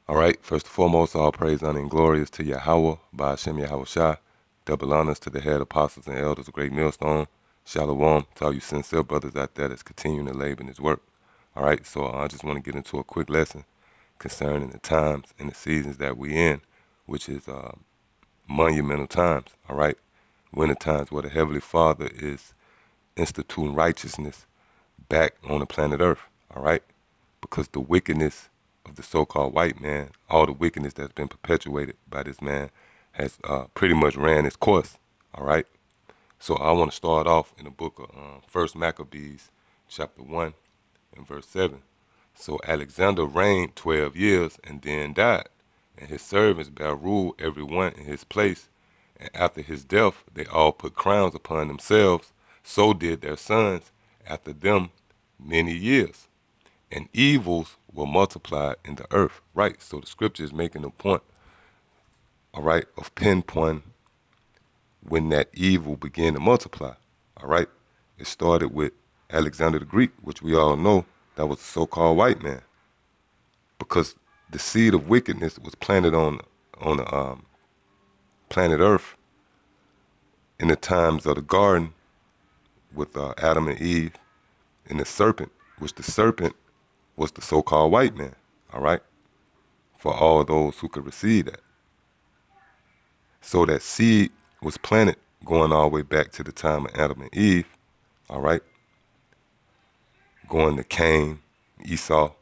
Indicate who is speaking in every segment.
Speaker 1: All right, first and foremost, all praise, honor, and glory is to Yahweh, by Hashem Yahweh Shai. Double honors to the head apostles and elders of Great Millstone. Shalom to all you sincere brothers out there that's continuing to labor in his work. All right, so I just want to get into a quick lesson concerning the times and the seasons that we in, which is monumental times. All right, winter times where the Heavenly Father is instituting righteousness back on the planet Earth. All right, because the wickedness of the so-called white man, all the wickedness that's been perpetuated by this man has pretty much ran its course, all right? So I want to start off in the book of 1 Maccabees, chapter 1 and verse 7. So Alexander reigned 12 years and then died, and his servants bare rule every one in his place, and after his death they all put crowns upon themselves, so did their sons after them many years. And evils were multiplied in the earth, right? So the scripture is making a point, all right, of pinpoint when that evil began to multiply, all right? It started with Alexander the Greek, which we all know that was a so-called white man, because the seed of wickedness was planted on the planet Earth in the times of the garden with Adam and Eve and the serpent, which the serpent was the so-called white man, all right, for all those who could receive that. So that seed was planted going all the way back to the time of Adam and Eve, all right, going to Cain, Esau,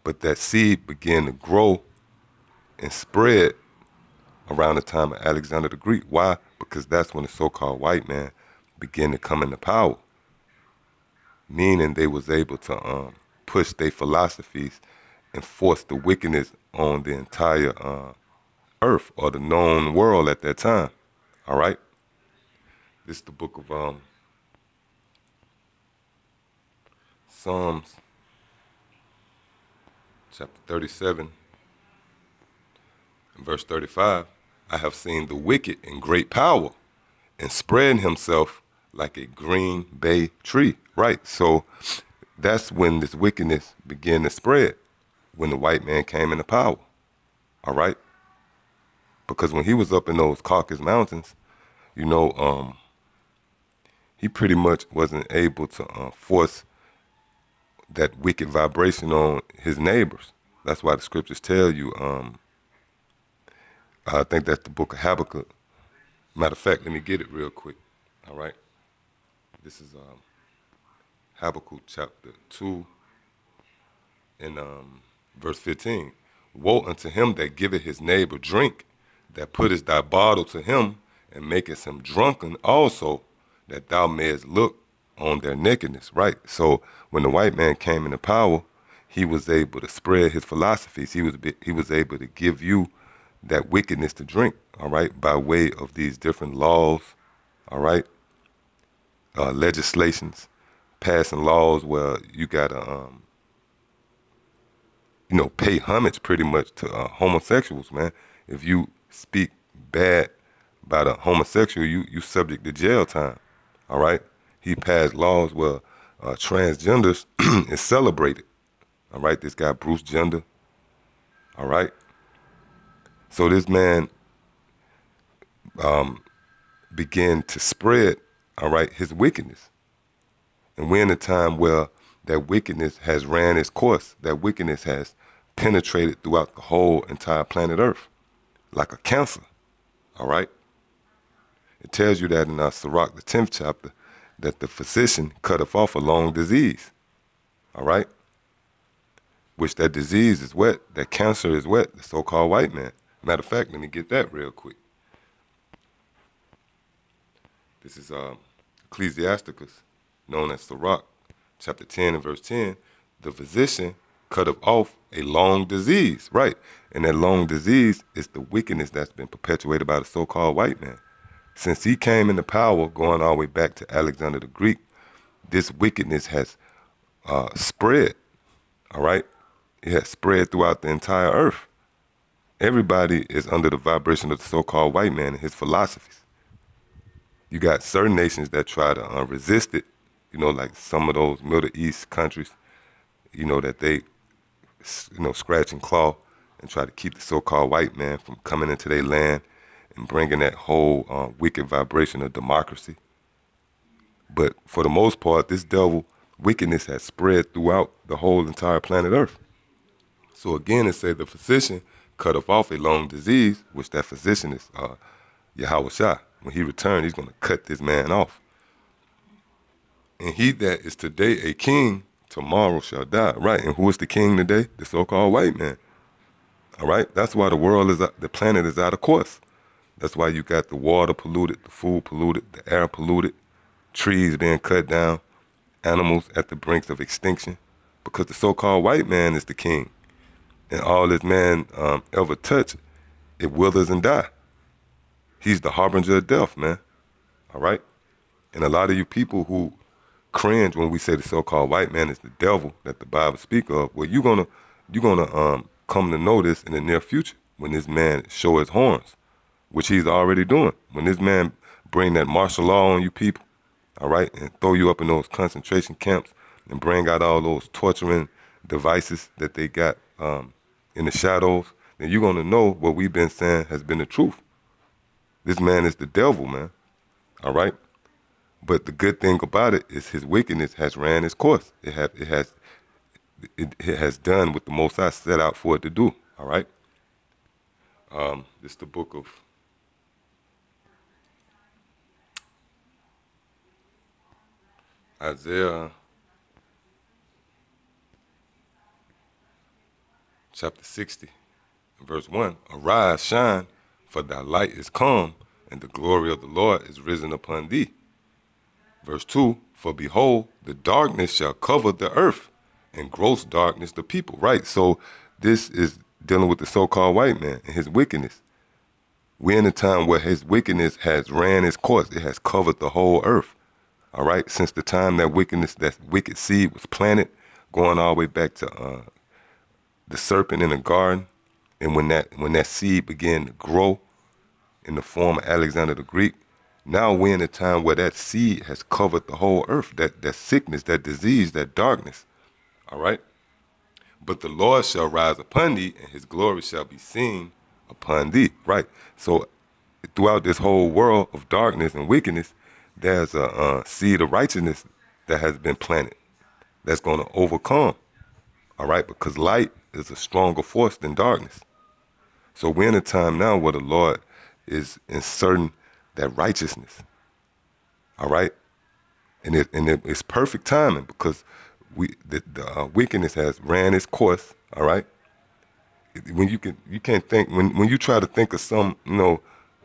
Speaker 1: but that seed began to grow and spread around the time of Alexander the Greek. Why? Because that's when the so-called white man began to come into power, meaning they was able to push their philosophies and force the wickedness on the entire earth or the known world at that time. All right? This is the book of Psalms, chapter 37, and verse 35. I have seen the wicked in great power and spreading himself like a green bay tree. Right? So that's when this wickedness began to spread, when the white man came into power, all right? Because when he was up in those Caucasus Mountains, you know, he pretty much wasn't able to force that wicked vibration on his neighbors. That's why the scriptures tell you, I think that's the book of Habakkuk. Matter of fact, let me get it real quick, all right? This is Habakkuk chapter 2 and verse 15. Woe unto him that giveth his neighbor drink, that puttest thy bottle to him, and makest him drunken also, that thou mayest look on their nakedness. Right? So when the white man came into power, he was able to spread his philosophies. He was able to give you that wickedness to drink, all right, by way of these different laws, all right, legislations, passing laws where you gotta, pay homage pretty much to homosexuals, man. If you speak bad about a homosexual, you subject to jail time, all right? He passed laws where transgenders is celebrated, all right? This guy, Bruce Gender, all right? So this man began to spread, all right, his wickedness. And we're in a time where that wickedness has ran its course. That wickedness has penetrated throughout the whole entire planet Earth, like a cancer, all right? It tells you that in Sirach, the 10th chapter, that the physician cutteth off a long disease, all right? Which that disease is what? That cancer is what? The so-called white man. Matter of fact, let me get that real quick. This is Ecclesiasticus, known as Sirach, chapter 10 and verse 10. The physician cutteth off a long disease, right? And that long disease is the wickedness that's been perpetuated by the so-called white man. Since he came into power, going all the way back to Alexander the Greek, this wickedness has spread, all right? It has spread throughout the entire earth. Everybody is under the vibration of the so-called white man and his philosophies. You got certain nations that try to resist it, like some of those Middle East countries, that they, scratch and claw and try to keep the so-called white man from coming into their land and bringing that whole wicked vibration of democracy. But for the most part, this devil wickedness has spread throughout the whole entire planet Earth. So again, it said the physician cutteth off a long disease, which that physician is Yahweh Shah. When he returned, he's going to cut this man off. And he that is today a king, tomorrow shall die. Right, and who is the king today? The so-called white man. All right, that's why the planet is out of course. That's why you got the water polluted, the food polluted, the air polluted, trees being cut down, animals at the brinks of extinction, because the so-called white man is the king. And all this man ever touch, it withers and die. He's the harbinger of death, man. All right? And a lot of you people who cringe when we say the so-called white man is the devil that the Bible speak of, well, you're gonna come to know this in the near future when this man show his horns, which he's already doing. When this man bring that martial law on you people, all right, and throw you up in those concentration camps and bring out all those torturing devices that they got in the shadows, then you're going to know what we've been saying has been the truth. This man is the devil, man, all right? But the good thing about it is his wickedness has ran its course. It has done what the Most High set out for it to do, all right? This is the book of Isaiah chapter 60, verse 1. Arise, shine, for thy light is come, and the glory of the Lord is risen upon thee. Verse 2, for behold, the darkness shall cover the earth, and gross darkness the people. Right, so this is dealing with the so-called white man and his wickedness. We're in a time where his wickedness has ran its course. It has covered the whole earth. All right, since the time that wicked seed was planted, going all the way back to the serpent in the garden, and when that seed began to grow in the form of Alexander the Greek, now we're in a time where that seed has covered the whole earth, that sickness, that disease, that darkness. All right? But the Lord shall rise upon thee, and his glory shall be seen upon thee. Right? So throughout this whole world of darkness and wickedness, there's a seed of righteousness that has been planted that's going to overcome. All right? Because light is a stronger force than darkness. So we're in a time now where the Lord is inserting that righteousness. All right? And it's perfect timing because the wickedness has ran its course. All right? When you can't think, when you try to think of some,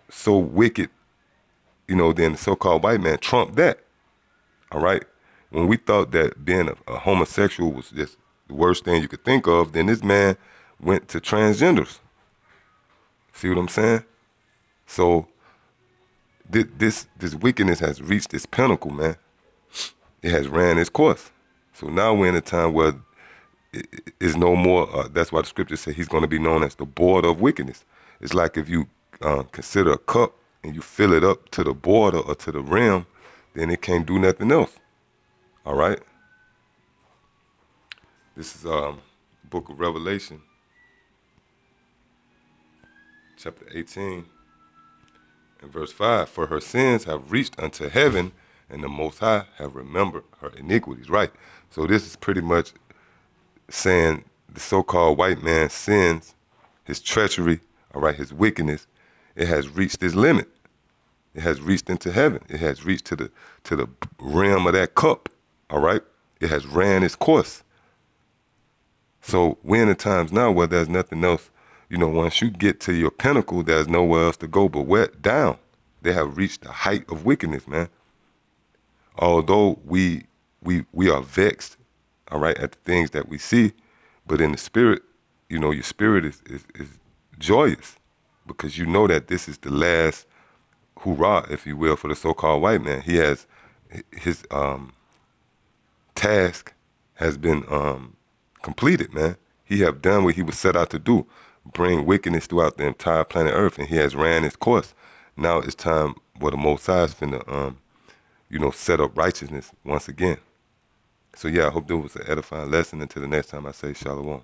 Speaker 1: so wicked, then the so-called white man trumped that. All right? When we thought that being a homosexual was just the worst thing you could think of, then this man went to transgenders. See what I'm saying? So this wickedness has reached its pinnacle, man. It has ran its course. So now we're in a time where it is no more. That's why the scriptures say he's going to be known as the border of wickedness. It's like if you consider a cup and you fill it up to the border or to the rim, then it can't do nothing else. All right? This is book of Revelation, chapter 18, and verse 5. For her sins have reached unto heaven, and the Most High have remembered her iniquities. Right? So this is pretty much saying the so-called white man's sins, his treachery, all right, his wickedness, it has reached its limit. It has reached into heaven. It has reached to the rim of that cup, all right? It has ran its course. So we're in the times now where there's nothing else. Once you get to your pinnacle, there's nowhere else to go but wet down. They have reached the height of wickedness, man. Although we are vexed, all right, at the things that we see, but in the spirit, your spirit is joyous because you know that this is the last hoorah, if you will, for the so-called white man. He has his task has been completed, man. He have done what he was set out to do, bring wickedness throughout the entire planet Earth, and he has ran his course. Now it's time where the Most High is finna, set up righteousness once again. So yeah, I hope there was an edifying lesson. Until the next time I say shalom.